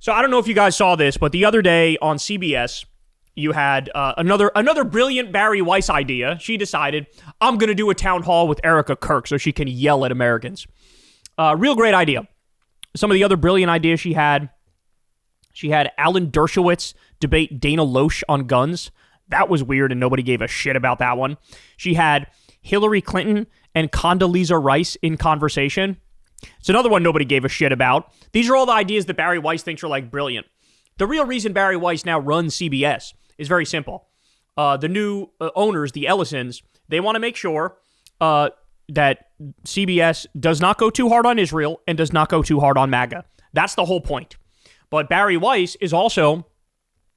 So I don't know if you guys saw this, but the other day on CBS, you had another brilliant Barry Weiss idea. She decided, I'm going to do a town hall with Erika Kirk so she can yell at Americans. Real great idea. Some of the other brilliant ideas she had Alan Dershowitz debate Dana Loesch on guns. That was weird and nobody gave a shit about that one. She had Hillary Clinton and Condoleezza Rice in conversation. It's another one nobody gave a shit about. These are all the ideas that Barry Weiss thinks are like brilliant. The real reason Barry Weiss now runs CBS is very simple. The new owners, the Ellisons, they want to make sure that CBS does not go too hard on Israel and does not go too hard on MAGA. That's the whole point. But Barry Weiss is also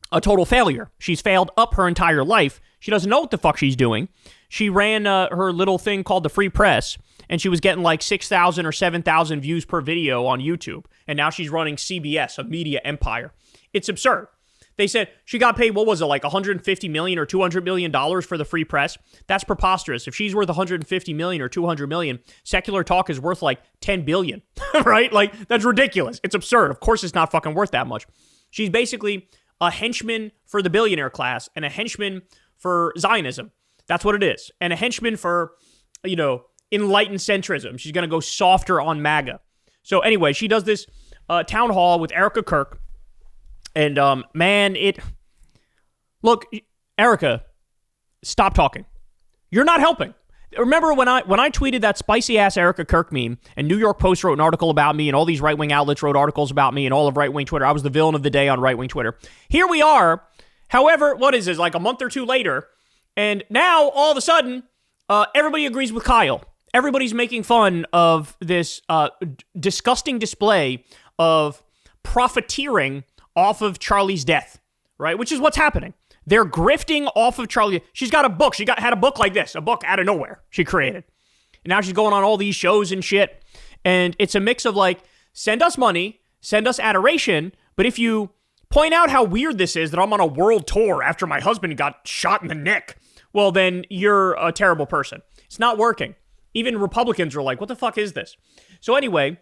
a total failure. She's failed up her entire life. She doesn't know what the fuck she's doing. She ran her little thing called the Free Press, and she was getting like 6,000 or 7,000 views per video on YouTube. And now she's running CBS, a media empire. It's absurd. They said she got paid, what was it, like $150 million or $200 million for the Free Press? That's preposterous. If she's worth $150 million or $200 million, Secular Talk is worth like $10 billion, right? Like, that's ridiculous. It's absurd. Of course it's not fucking worth that much. She's basically a henchman for the billionaire class and a henchman for Zionism. That's what it is. And a henchman for, enlightened centrism. She's going to go softer on MAGA. So anyway, she does this town hall with Erika Kirk. And, look, Erika, stop talking. You're not helping. Remember when I tweeted that spicy-ass Erika Kirk meme, and New York Post wrote an article about me, and all these right-wing outlets wrote articles about me, and all of right-wing Twitter. I was the villain of the day on right-wing Twitter. Here we are. However, what is this, like a month or two later, and now, all of a sudden, everybody agrees with Kyle. Everybody's making fun of this disgusting display of profiteering off of Charlie's death, right? Which is what's happening. They're grifting off of Charlie. She's got a book. She had a book like this, a book out of nowhere she created. And now she's going on all these shows and shit. And it's a mix of like, send us money, send us adoration. But if you point out how weird this is that I'm on a world tour after my husband got shot in the neck, well, then you're a terrible person. It's not working. Even Republicans are like, what the fuck is this? So anyway,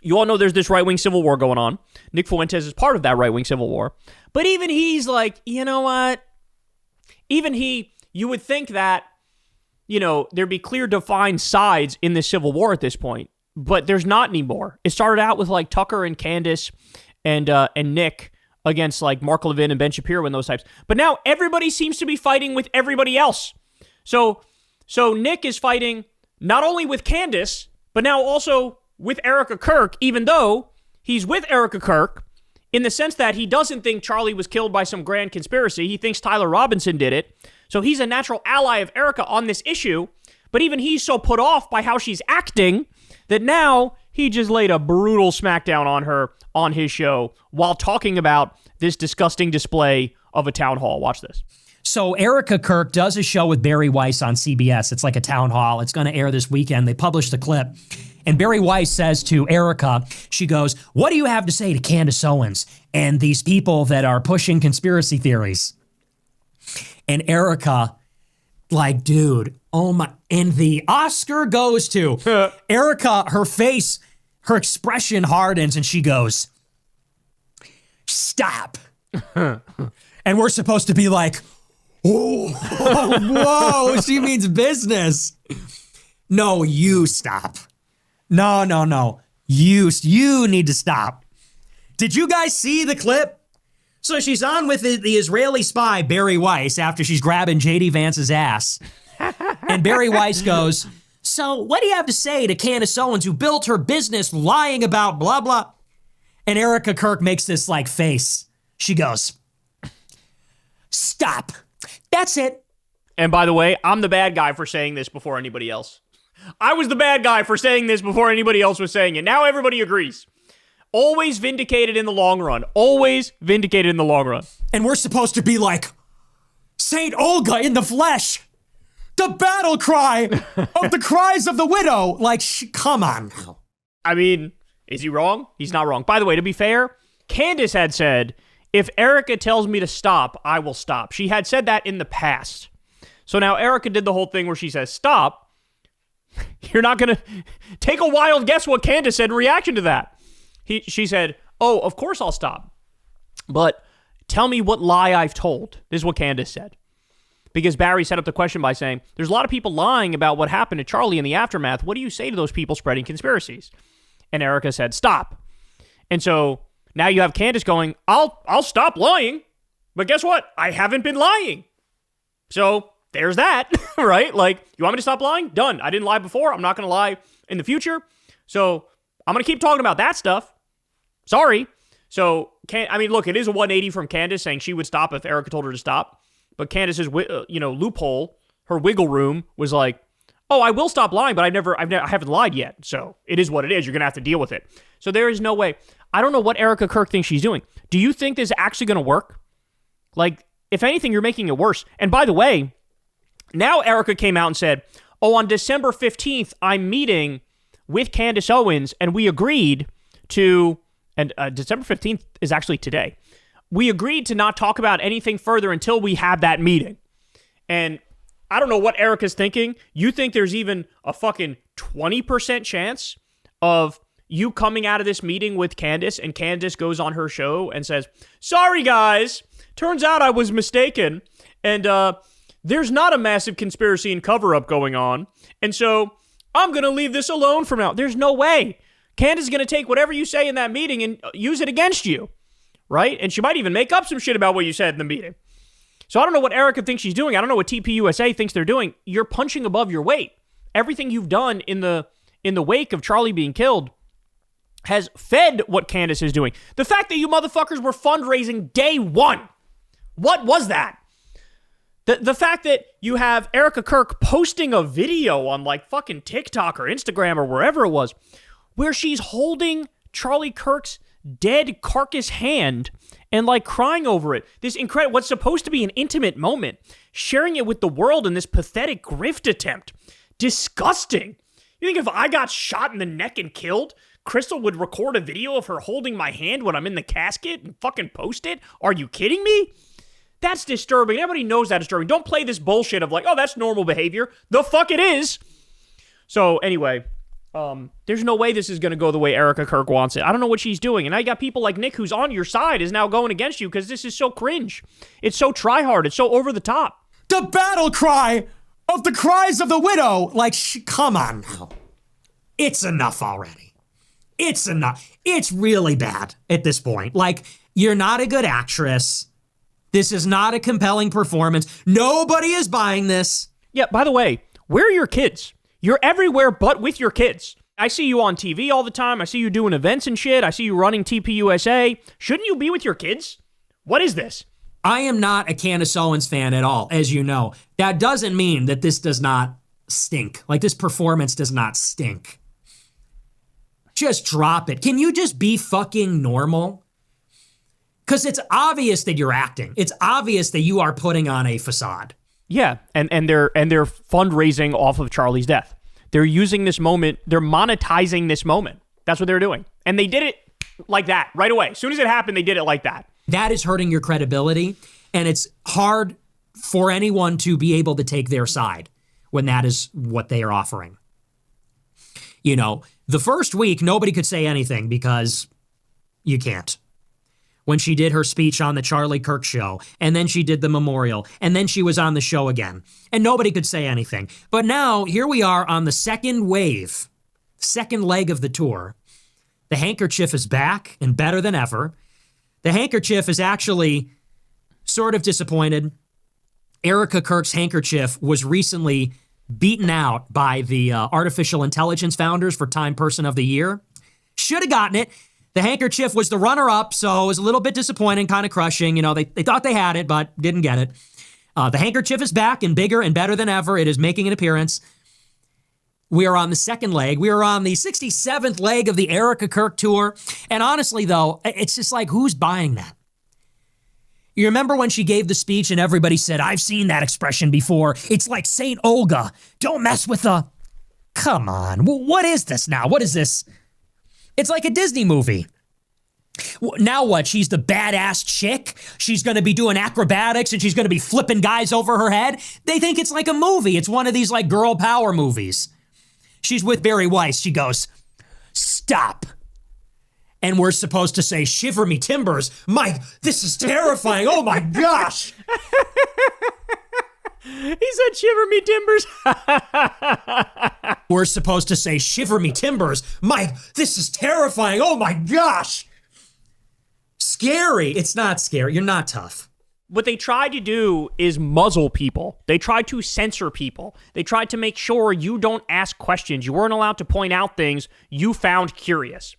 you all know there's this right-wing civil war going on. Nick Fuentes is part of that right-wing civil war. But even he's like, you know what? Even you would think that, there'd be clear defined sides in this civil war at this point. But there's not anymore. It started out with like Tucker and Candace and Nick against like Mark Levin and Ben Shapiro and those types. But now everybody seems to be fighting with everybody else. So Nick is fighting not only with Candace, but now also with Erika Kirk, even though he's with Erika Kirk in the sense that he doesn't think Charlie was killed by some grand conspiracy. He thinks Tyler Robinson did it. So he's a natural ally of Erika on this issue. But even he's so put off by how she's acting that now he just laid a brutal smackdown on her on his show while talking about this disgusting display of a town hall. Watch this. So Erika Kirk does a show with Barry Weiss on CBS. It's like a town hall. It's going to air this weekend. They published the clip. And Barry Weiss says to Erika, she goes, what do you have to say to Candace Owens and these people that are pushing conspiracy theories? And Erika, like, dude, oh my. And the Oscar goes to Erika, her face, her expression hardens, and she goes, stop. And we're supposed to be like, oh, whoa, she means business. No, you stop. No. You need to stop. Did you guys see the clip? So she's on with the Israeli spy, Barry Weiss, after she's grabbing J.D. Vance's ass. And Barry Weiss goes, so what do you have to say to Candace Owens, who built her business lying about blah, blah? And Erika Kirk makes this like face. She goes, stop. That's it. And by the way, I'm the bad guy for saying this before anybody else. I was the bad guy for saying this before anybody else was saying it. Now everybody agrees. Always vindicated in the long run. Always vindicated in the long run. And we're supposed to be like Saint Olga in the flesh. The battle cry of the cries of the widow. Like, come on now. I mean, is he wrong? He's not wrong. By the way, to be fair, Candace had said, if Erika tells me to stop, I will stop. She had said that in the past. So now Erika did the whole thing where she says, stop. You're not going to take a wild guess what Candace said in reaction to that. She said, oh, of course I'll stop. But tell me what lie I've told. This is what Candace said. Because Barry set up the question by saying, there's a lot of people lying about what happened to Charlie in the aftermath. What do you say to those people spreading conspiracies? And Erika said, stop. And so now you have Candace going, I'll stop lying. But guess what? I haven't been lying. So there's that, right? Like, you want me to stop lying? Done. I didn't lie before. I'm not going to lie in the future. So I'm going to keep talking about that stuff. Sorry. So, look, it is a 180 from Candace saying she would stop if Erika told her to stop. But Candace's, loophole, her wiggle room was like, oh, I will stop lying, but I haven't lied yet. So it is what it is. You're going to have to deal with it. So there is no way. I don't know what Erika Kirk thinks she's doing. Do you think this is actually going to work? Like, if anything, you're making it worse. And by the way, now Erika came out and said, oh, on December 15th, I'm meeting with Candace Owens, and we agreed to, and December 15th is actually today. We agreed to not talk about anything further until we have that meeting. And I don't know what Erika's thinking. You think there's even a fucking 20% chance of you coming out of this meeting with Candace and Candace goes on her show and says, sorry guys, turns out I was mistaken. And there's not a massive conspiracy and cover-up going on. And so I'm going to leave this alone from now. There's no way. Candace is going to take whatever you say in that meeting and use it against you. Right? And she might even make up some shit about what you said in the meeting. So I don't know what Erika thinks she's doing. I don't know what TPUSA thinks they're doing. You're punching above your weight. Everything you've done in the wake of Charlie being killed has fed what Candace is doing. The fact that you motherfuckers were fundraising day one. What was that? The fact that you have Erika Kirk posting a video on like fucking TikTok or Instagram or wherever it was, where she's holding Charlie Kirk's dead carcass hand and like crying over it. This incredible, what's supposed to be an intimate moment, sharing it with the world in this pathetic grift attempt. Disgusting. You think if I got shot in the neck and killed, Crystal would record a video of her holding my hand when I'm in the casket and fucking post it? Are you kidding me? That's disturbing. Everybody knows that's disturbing. Don't play this bullshit of like, oh, that's normal behavior. The fuck it is. So anyway, there's no way this is going to go the way Erika Kirk wants it. I don't know what she's doing. And I got people like Nick, who's on your side, is now going against you because this is so cringe. It's so try-hard. It's so over the top. The battle cry of the cries of the widow. Like, come on now. It's enough already. It's enough. It's really bad at this point. Like, you're not a good actress. This is not a compelling performance. Nobody is buying this. Yeah, by the way, where are your kids? You're everywhere but with your kids. I see you on TV all the time. I see you doing events and shit. I see you running TPUSA. Shouldn't you be with your kids? What is this? I am not a Candace Owens fan at all, as you know. That doesn't mean that this does not stink. Like, this performance does not stink. Just drop it. Can you just be fucking normal? Because it's obvious that you're acting. It's obvious that you are putting on a facade. Yeah, and they're fundraising off of Charlie's death. They're using this moment. They're monetizing this moment. That's what they're doing. And they did it like that right away. As soon as it happened, they did it like that. That is hurting your credibility, and it's hard for anyone to be able to take their side when that is what they are offering. You know, the first week, nobody could say anything because you can't. When she did her speech on the Charlie Kirk show, and then she did the memorial, and then she was on the show again, and nobody could say anything. But now, here we are on the second wave, second leg of the tour. The handkerchief is back and better than ever. The handkerchief is actually sort of disappointed. Erika Kirk's handkerchief was recently beaten out by the artificial intelligence founders for Time Person of the Year. Should have gotten it. The handkerchief was the runner-up, so it was a little bit disappointing, kind of crushing. You know, they thought they had it, but didn't get it. The handkerchief is back and bigger and better than ever. It is making an appearance. We are on the second leg. We are on the 67th leg of the Erika Kirk tour. And honestly, though, it's just like, who's buying that? You remember when she gave the speech and everybody said, I've seen that expression before. It's like St. Olga. Don't mess with the... Come on. What is this now? What is this? It's like a Disney movie. Now what? She's the badass chick? She's going to be doing acrobatics and she's going to be flipping guys over her head? They think it's like a movie. It's one of these like girl power movies. She's with Barry Weiss. She goes, stop. And we're supposed to say, shiver me timbers. Mike, this is terrifying. Oh my gosh. He said, shiver me timbers. We're supposed to say, shiver me timbers. Mike, this is terrifying. Oh my gosh. Scary. It's not scary. You're not tough. What they tried to do is muzzle people. They tried to censor people. They tried to make sure you don't ask questions. You weren't allowed to point out things you found curious.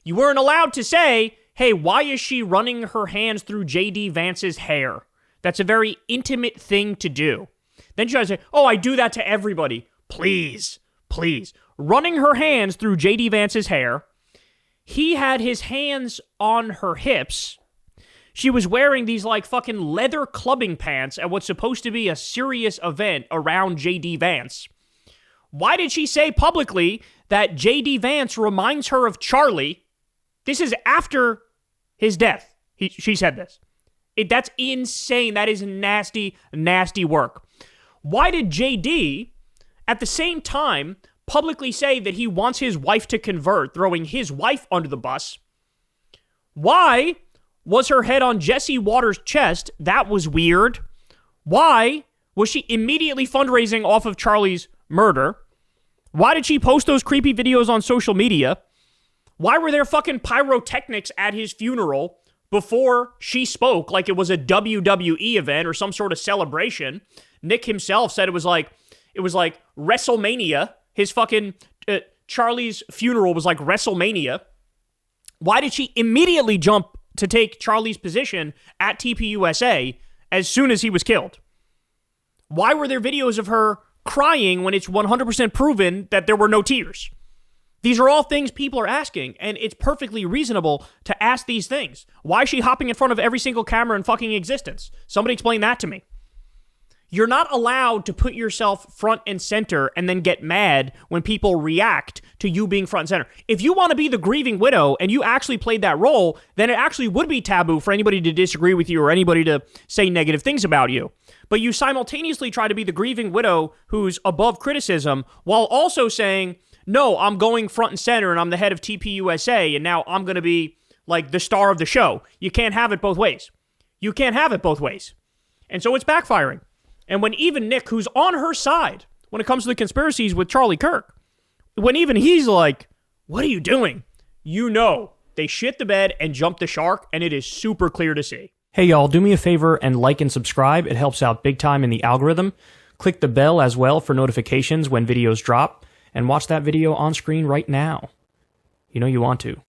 You weren't allowed to say, hey, why is she running her hands through J.D. Vance's hair? That's a very intimate thing to do. Then she tries to say, oh, I do that to everybody. Please, please. Running her hands through J.D. Vance's hair. He had his hands on her hips. She was wearing these like fucking leather clubbing pants at what's supposed to be a serious event around J.D. Vance. Why did she say publicly that J.D. Vance reminds her of Charlie? This is after his death. She said this. That's insane. That is nasty, nasty work. Why did J.D. at the same time publicly say that he wants his wife to convert, throwing his wife under the bus? Why was her head on Jesse Waters' chest? That was weird. Why was she immediately fundraising off of Charlie's murder? Why did she post those creepy videos on social media? Why were there fucking pyrotechnics at his funeral before she spoke like it was a WWE event or some sort of celebration? Nick himself said it was like WrestleMania. His fucking Charlie's funeral was like WrestleMania. Why did she immediately jump to take Charlie's position at TPUSA as soon as he was killed? Why were there videos of her crying when it's 100% proven that there were no tears? These are all things people are asking, and it's perfectly reasonable to ask these things. Why is she hopping in front of every single camera in fucking existence? Somebody explain that to me. You're not allowed to put yourself front and center and then get mad when people react to you being front and center. If you want to be the grieving widow and you actually played that role, then it actually would be taboo for anybody to disagree with you or anybody to say negative things about you. But you simultaneously try to be the grieving widow who's above criticism while also saying, no, I'm going front and center and I'm the head of TPUSA and now I'm going to be like the star of the show. You can't have it both ways. You can't have it both ways. And so it's backfiring. And when even Nick, who's on her side when it comes to the conspiracies with Charlie Kirk, when even he's like, what are you doing? You know, they shit the bed and jump the shark, and it is super clear to see. Hey, y'all, do me a favor and like and subscribe. It helps out big time in the algorithm. Click the bell as well for notifications when videos drop, and watch that video on screen right now. You know you want to.